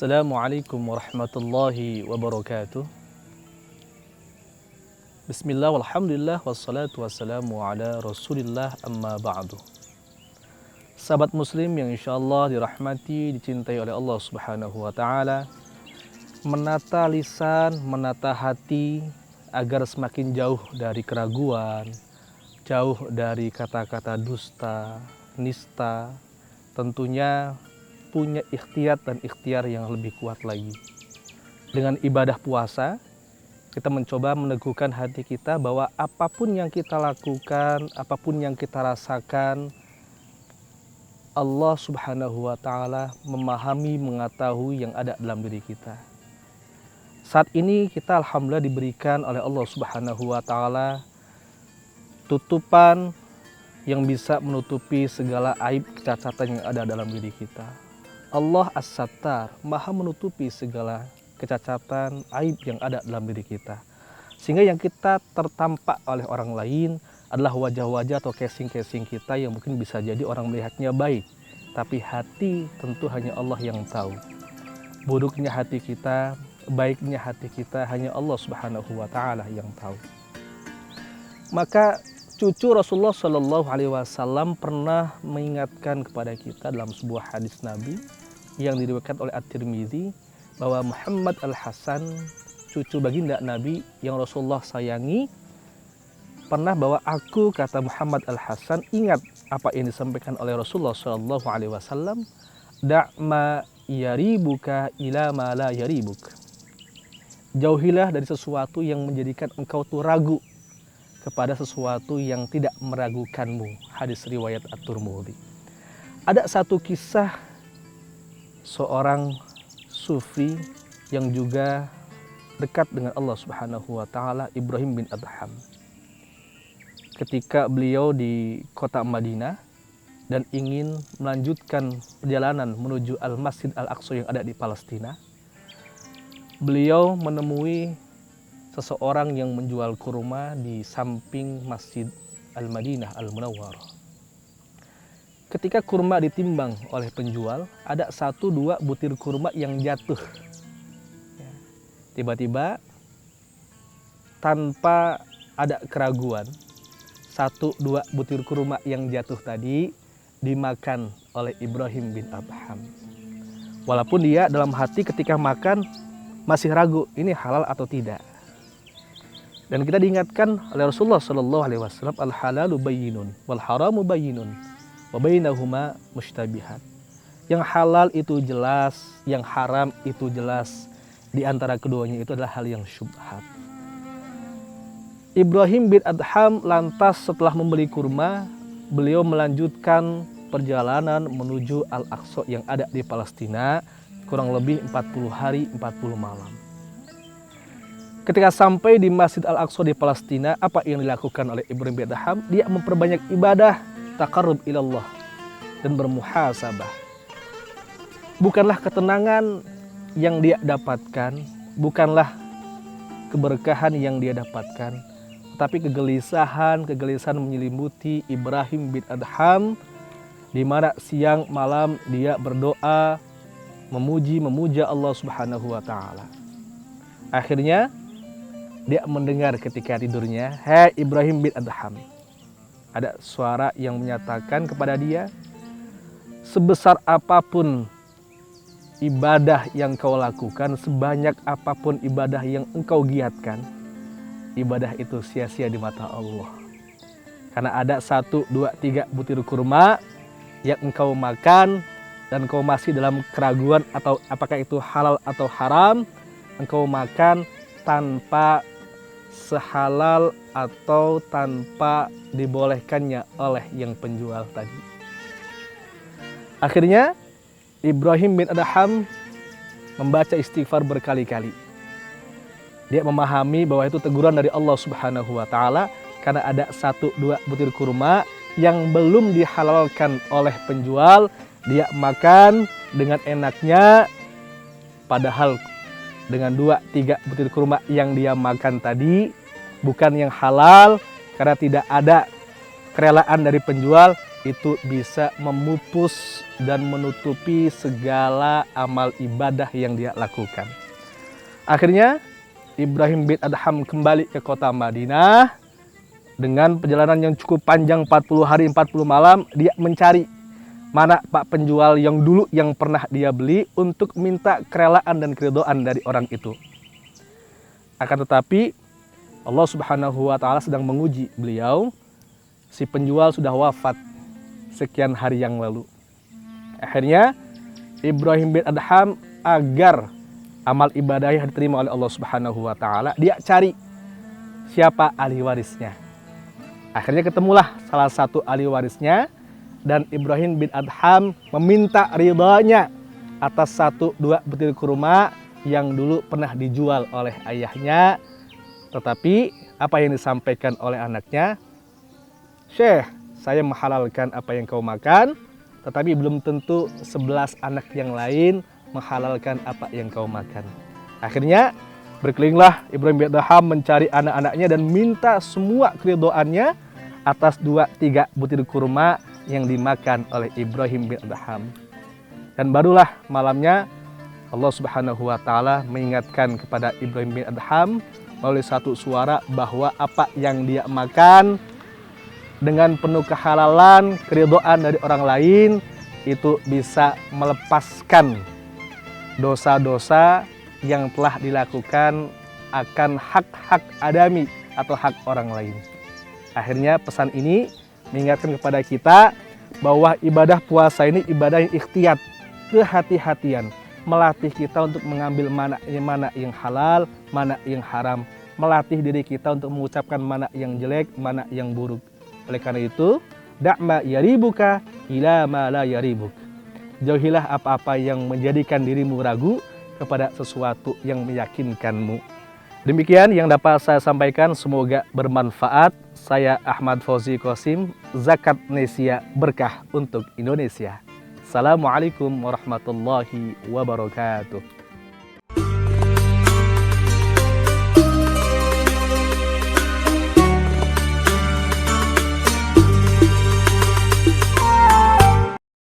Assalamualaikum warahmatullahi wabarakatuh. Bismillah walhamdulillah wassalatu wassalamu ala rasulillah amma ba'du. Sahabat muslim yang insyaallah dirahmati, dicintai oleh Allah subhanahu wa ta'ala, menata lisan, menata hati agar semakin jauh dari keraguan, jauh dari kata-kata dusta, nista, tentunya punya ikhtiar dan ikhtiar yang lebih kuat lagi. Dengan ibadah puasa, kita mencoba meneguhkan hati kita bahwa apapun yang kita lakukan, apapun yang kita rasakan, Allah subhanahu wa ta'ala memahami, mengetahui yang ada dalam diri kita. Saat ini kita alhamdulillah diberikan oleh Allah subhanahu wa ta'ala tutupan yang bisa menutupi segala aib kecacatan yang ada dalam diri kita. Allah As-Sattar, maha menutupi segala kecacatan, aib yang ada dalam diri kita. Sehingga yang kita tertampak oleh orang lain adalah wajah-wajah atau casing-casing kita yang mungkin bisa jadi orang melihatnya baik. Tapi hati tentu hanya Allah yang tahu. Buruknya hati kita, baiknya hati kita, hanya Allah subhanahu wa ta'ala yang tahu. Maka cucu Rasulullah Shallallahu Alaihi Wasallam pernah mengingatkan kepada kita dalam sebuah hadis Nabi yang diriwayatkan oleh At-Tirmidzi bahwa Muhammad Al-Hasan, cucu baginda Nabi yang Rasulullah sayangi, pernah bahwa aku, kata Muhammad Al-Hasan, ingat apa yang disampaikan oleh Rasulullah Shallallahu Alaihi Wasallam, da'ma yaribuka ila ma la yaribuk. Jauhilah dari sesuatu yang menjadikan engkau tuh ragu kepada sesuatu yang tidak meragukanmu. Hadis riwayat At-Tirmidzi. Ada satu kisah seorang sufi yang juga dekat dengan Allah Subhanahu wa taala, Ibrahim bin Adham. Ketika beliau di kota Madinah dan ingin melanjutkan perjalanan menuju Al-Masjid Al-Aqsa yang ada di Palestina, beliau menemui seseorang yang menjual kurma di samping Masjid Al-Madinah Al-Munawwarah. Ketika kurma ditimbang oleh penjual, ada 1-2 butir kurma yang jatuh. Tiba-tiba, tanpa ada keraguan, 1-2 butir kurma yang jatuh tadi dimakan oleh Ibrahim bin Adham. Walaupun dia dalam hati ketika makan masih ragu, ini halal atau tidak. Dan kita diingatkan oleh Rasulullah Shallallahu Alaihi Wasallam, al halalu bayyinun wal haramu bayyinun wa bainahuma mushtabihat. Yang halal itu jelas, yang haram itu jelas. Di antara keduanya itu adalah hal yang syubhat. Ibrahim bin Adham lantas setelah membeli kurma, beliau melanjutkan perjalanan menuju Al-Aqsa yang ada di Palestina, kurang lebih 40 hari 40 malam. Ketika sampai di Masjid Al-Aqsa di Palestina, apa yang dilakukan oleh Ibrahim bin Adham? Dia memperbanyak ibadah, taqarrub ilallah, dan bermuhasabah. Bukanlah ketenangan yang dia dapatkan, bukanlah keberkahan yang dia dapatkan, tetapi kegelisahan menyelimuti Ibrahim bin Adham, di mana siang malam dia berdoa, memuja Allah Subhanahu wa taala. Akhirnya dia mendengar ketika tidurnya, "Hai Ibrahim bin Adham." Ada suara yang menyatakan kepada dia, sebesar apapun ibadah yang kau lakukan, sebanyak apapun ibadah yang engkau giatkan, ibadah itu sia-sia di mata Allah. Karena ada 1, 2, 3 butir kurma yang engkau makan dan engkau masih dalam keraguan atau apakah itu halal atau haram, engkau makan tanpa sehalal atau tanpa dibolehkannya oleh yang penjual tadi. Akhirnya Ibrahim bin Adham membaca istighfar berkali-kali. Dia memahami bahwa itu teguran dari Allah Subhanahu wa taala karena ada 1-2 butir kurma yang belum dihalalkan oleh penjual, dia makan dengan enaknya, padahal dengan 2-3 butir kurma yang dia makan tadi bukan yang halal, karena tidak ada kerelaan dari penjual, itu bisa memupus dan menutupi segala amal ibadah yang dia lakukan. Akhirnya Ibrahim bin Adham kembali ke kota Madinah. Dengan perjalanan yang cukup panjang 40 hari 40 malam, dia mencari mana pak penjual yang dulu yang pernah dia beli untuk minta kerelaan dan keridhaan dari orang itu. Akan tetapi Allah Subhanahu wa taala sedang menguji beliau. Si penjual sudah wafat sekian hari yang lalu. Akhirnya Ibrahim bin Adham agar amal ibadahnya diterima oleh Allah Subhanahu wa taala, dia cari siapa ahli warisnya. Akhirnya ketemulah salah satu ahli warisnya dan Ibrahim bin Adham meminta ridhanya atas 1-2 butir kurma yang dulu pernah dijual oleh ayahnya. Tetapi apa yang disampaikan oleh anaknya? Syekh, saya menghalalkan apa yang kau makan, tetapi belum tentu 11 anak yang lain menghalalkan apa yang kau makan. Akhirnya berkelilinglah Ibrahim bin Adham mencari anak-anaknya dan minta semua keridhaannya atas 2-3 butir kurma yang dimakan oleh Ibrahim bin Adham. Dan barulah malamnya Allah Subhanahu wa taala mengingatkan kepada Ibrahim bin Adham melalui satu suara bahwa apa yang dia makan dengan penuh kehalalan, keridhaan dari orang lain, itu bisa melepaskan dosa-dosa yang telah dilakukan akan hak-hak adami atau hak orang lain. Akhirnya pesan ini mengingatkan kepada kita bahwa ibadah puasa ini ibadah yang ikhtiyat, kehati-hatian, melatih kita untuk mengambil mana yang halal, mana yang haram, melatih diri kita untuk mengucapkan mana yang jelek, mana yang buruk. Oleh karena itu, da'ma yaribuka ila ma la yaribuk. Jauhilah apa-apa yang menjadikan dirimu ragu kepada sesuatu yang meyakinkanmu. Demikian yang dapat saya sampaikan, semoga bermanfaat. Saya Ahmad Fauzi Qasim, Zakat Nesia Berkah untuk Indonesia. Assalamualaikum warahmatullahi wabarakatuh.